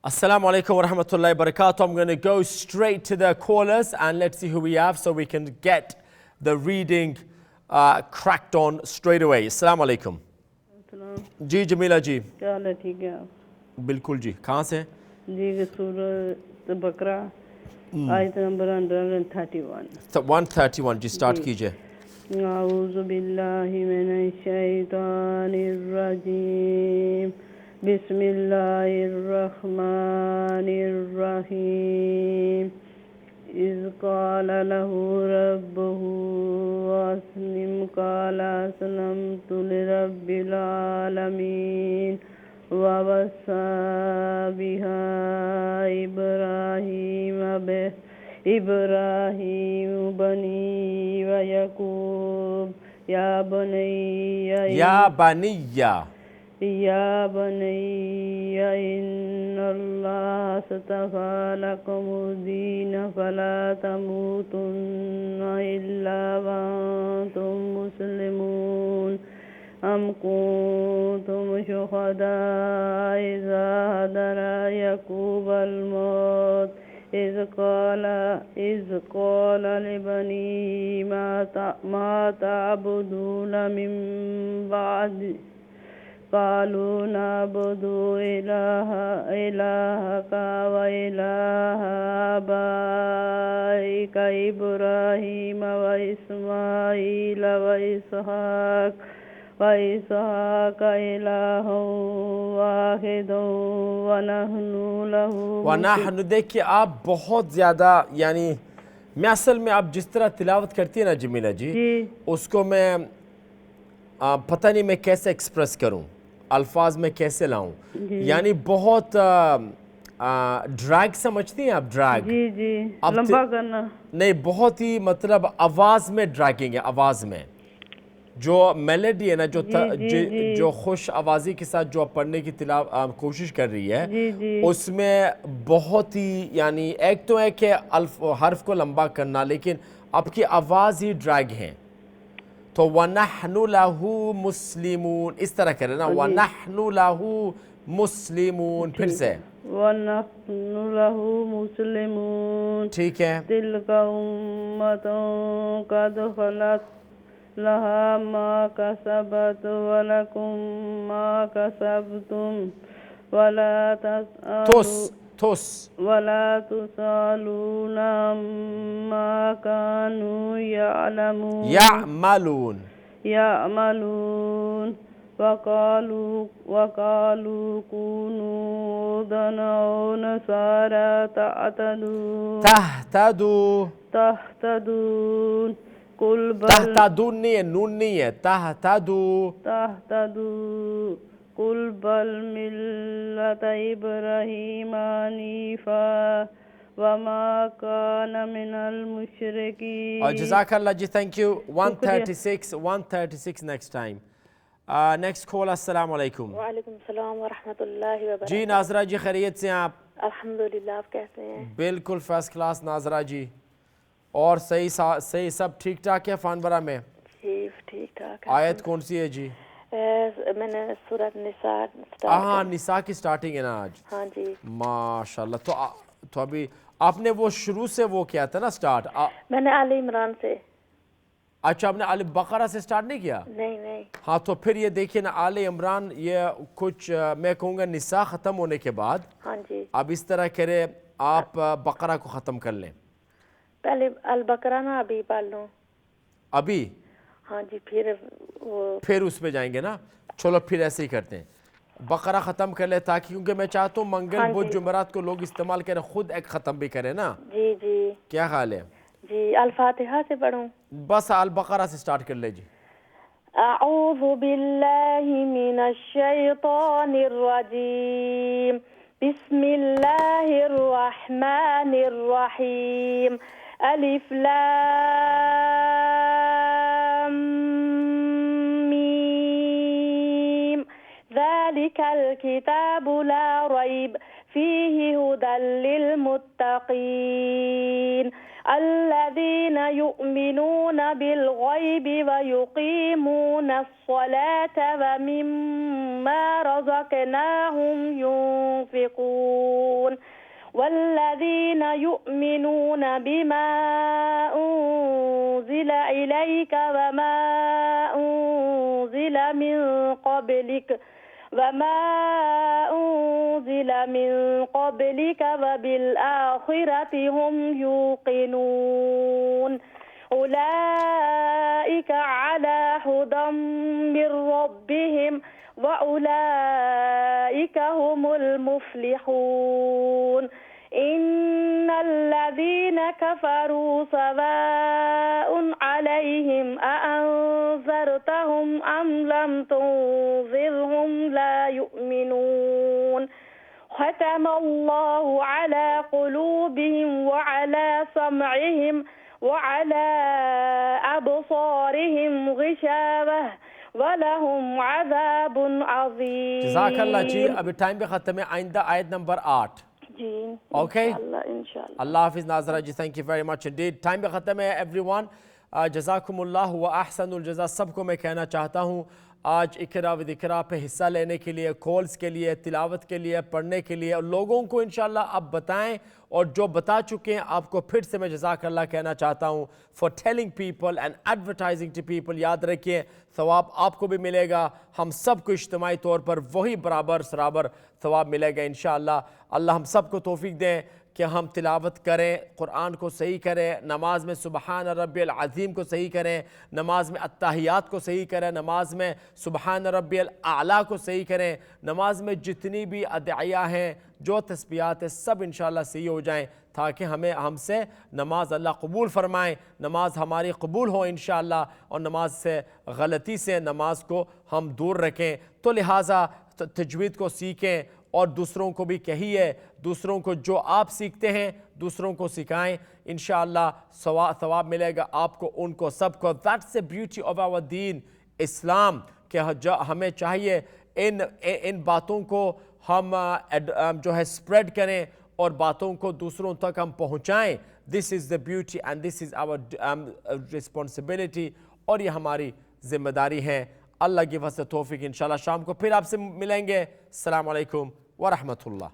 Assalamu alaikum wa rahmatullahi wa barakatuh. I'm going to go straight to the callers and let's see who we have so we can get the reading cracked on straight away. Assalamu alaikum. जी जमीला जी, क्या हाल है? ठीक है आप? बिल्कुल जी. कहाँ से? जी सूरह बकरा आयत नंबर 131. 131 जी स्टार्ट कीजिए. अऊज़ु बिल्लाहि मिनश शैतानिर रजीम. बिस्मिल्लाहिर रहमानिर रहीम. इज़ क़ाल लहू रब्बुहु अस्लिम क़ाल अस्लमतु लिरब्बिल आलमीन. ववस्सा बिहा इब्राहीम बनी व यकूब या बनैया इन्नल्लाह अस्तफ़ा लकुमुद्दीन फला तमूतुन्ना इल्ला व अंतुम मुस्लिमून. अम कुन्तुम शुहदा इज़ा हदरा यकूबल मौत इज़ क़ाल लिबनीही मा तअबुदून मिन बअदी क़ालू नअबुदु इलाहका व इलाह आबाइका इब्राहीम व इस्माईल व इसहाक़ इलाहुं वाहिदुन व नहनु. देखिए आप बहुत ज़्यादा यानी मैं असल में आप जिस तरह तिलावत करती है ना जमीला जी, उसको मैं पता नहीं मैं कैसे एक्सप्रेस करूं, अल्फाज में कैसे लाऊं. यानी बहुत ड्रैग समझती हैं आप? ड्रैग जी लंबा करना नहीं, बहुत ही मतलब आवाज़ में ड्रैगिंग है. आवाज़ में जो मेलोडी है ना, जो खुश आवाज़ी के साथ जो आप पढ़ने की कोशिश कर रही है, उसमें बहुत ही यानी एक तो है कि हर्फ को लंबा करना, लेकिन आपकी आवाज़ ही ड्रैग है. तो वनहनु लहू मुस्लिमून इस तरह करें ना, वनहनु लहू मुस्लिमून. फिर से वनहनु लहू मुस्लिमून. ठीक है. तिलका उम्मतुन कद खलत लहा मा कसबत वलकुम मा कसबतुम वला तुसअलूना अम्मा कानू यअमलून. वक़ालू कूनू हुदन औ नसारा तहतदून. तहतदून नहीं है, नून नहीं है, तहतदू. कुल बल मिल्लत इब्राहीम हनीफा वमा कान मिनल मुशरिकीन. और जज़ाकल्लाह जी, thank you. 136 next time. Next call. अस्सलाम वालेकुम. वालेकुम सलाम व रहमतुल्लाहि व बरकातहू. जी नाजरा जी, खैरियत से आप? अल्हम्दुलिल्लाह, आप कैसे हैं? बिल्कुल फर्स्ट क्लास नाजरा जी. और सही सब ठीक ठाक है फानवरा में? जी ठीक ठाक. आयत कौन सी है जी? मैंने सूरत निसा हाँ, निसा की स्टार्टिंग है ना आज? हाँ जी माशाल्लाह. तो अभी आपने वो शुरू से वो किया था ना स्टार्ट? मैंने आले इमरान से. अच्छा, आपने आले बकरा से स्टार्ट नहीं किया? नहीं. हाँ, तो फिर ये देखिए ना, आले इमरान ये कुछ मैं कहूँगा निसा ख़त्म होने के बाद. हाँ जी. अब इस तरह करे आप बकरा को ख़त्म कर लें. पहले अल बकरा ना अभी पढ़ लूँ अभी? हाँ जी. फिर उस पे जाएंगे ना. चलो फिर ऐसे ही करते हैं, बकरा ख़त्म कर ले, ताकि क्योंकि मैं चाहता हूँ मंगल बुध जुमेरात को लोग इस्तेमाल करें, खुद एक ख़त्म भी करें ना. जी क्या ख्याल है जी? अल फातिहा से पढ़ूँ? बस अल बकरा से स्टार्ट कर ले जी. अऊज़ु बिल्लाहि मिनश शैतानिर रजीम. बिस्मिल्लाहिर रहमानिर रहीम. अलिफ लाम मीम. ज़ालिकल किताबु ला रैब फीहि हुदल लिल मुत्तक़ीन. الذين يؤمنون بالغيب ويقيمون الصلاة ومما رزقناهم ينفقون والذين يؤمنون بما أنزل إليك وما أنزل من قبلك وبالآخرة هم يوقنون أولئك على هدى من ربهم وأولئك هم المفلحون إن الذين كفروا سواء عليهم أأنذرتهم أم لم تنذرهم لا يؤمنون ختم الله على قلوبهم وعلى سمعهم وعلى أبصارهم غشاوة वलहुम अज़ाबुन अज़ीम। जज़ाकल्लाह जी। अभी टाइम भी ख़त्म है। आइंदा आयत नंबर 8 जी। ओके, इंशाअल्लाह। अल्लाह हाफिज़ Nazra ji, thank you very much indeed. Time भी ख़त्म है एवरीवन। जज़ाकुमुल्लाह व अहसनुल जज़ा। सबको मैं कहना चाहता हूँ आज इकरा व दिकरा पे हिस्सा लेने के लिए, कॉल्स के लिए, तिलावत के लिए, पढ़ने के लिए, लोगों को इंशाअल्लाह आप बताएं, और जो बता चुके हैं आपको फिर से मैं जज़ाकल्लाह कहना चाहता हूँ for telling people and advertising to people. याद रखिए सवाब आपको भी मिलेगा, हम सबको इज्तिमाई तौर पर वही बराबर सराबर सवाब मिलेगा इंशाअल्लाह। अल्लाह हम सबको तौफीक दें कि हम तिलावत करें, कुरान को सही करें, नमाज में सुबहान रब्बियल अज़ीम को सही करें, नमाज में अत्ताहियात को सही करें, नमाज में सुबहान रब्बियल आला को सही करें, नमाज में जितनी भी अदइया हैं, जो तस्बीहात है, सब इंशाअल्लाह सही हो जाएं, ताकि हमें हमसे नमाज अल्लाह कबूल फ़रमाएँ, नमाज हमारी कबूल हो इंशाअल्लाह, और नमाज से गलती से नमाज को हम दूर रखें। तो लिहाजा तजवीद को सीखें और दूसरों को भी कहिए, दूसरों को जो आप सीखते हैं दूसरों को सिखाएं, इंशाअल्लाह सवाब मिलेगा आपको, उनको, सबको। That's the beauty of our दीन इस्लाम, कि हमें चाहिए इन बातों को हम जो है स्प्रेड करें और बातों को दूसरों तक हम पहुँचाएँ। This is the beauty and this is our responsibility, और ये हमारी ज़िम्मेदारी है। अल्लाह की वजह से तौफीक। इंशाअल्लाह शाम को फिर आपसे मिलेंगे। अस्सलाम वालेकुम व रहमतुल्लाह।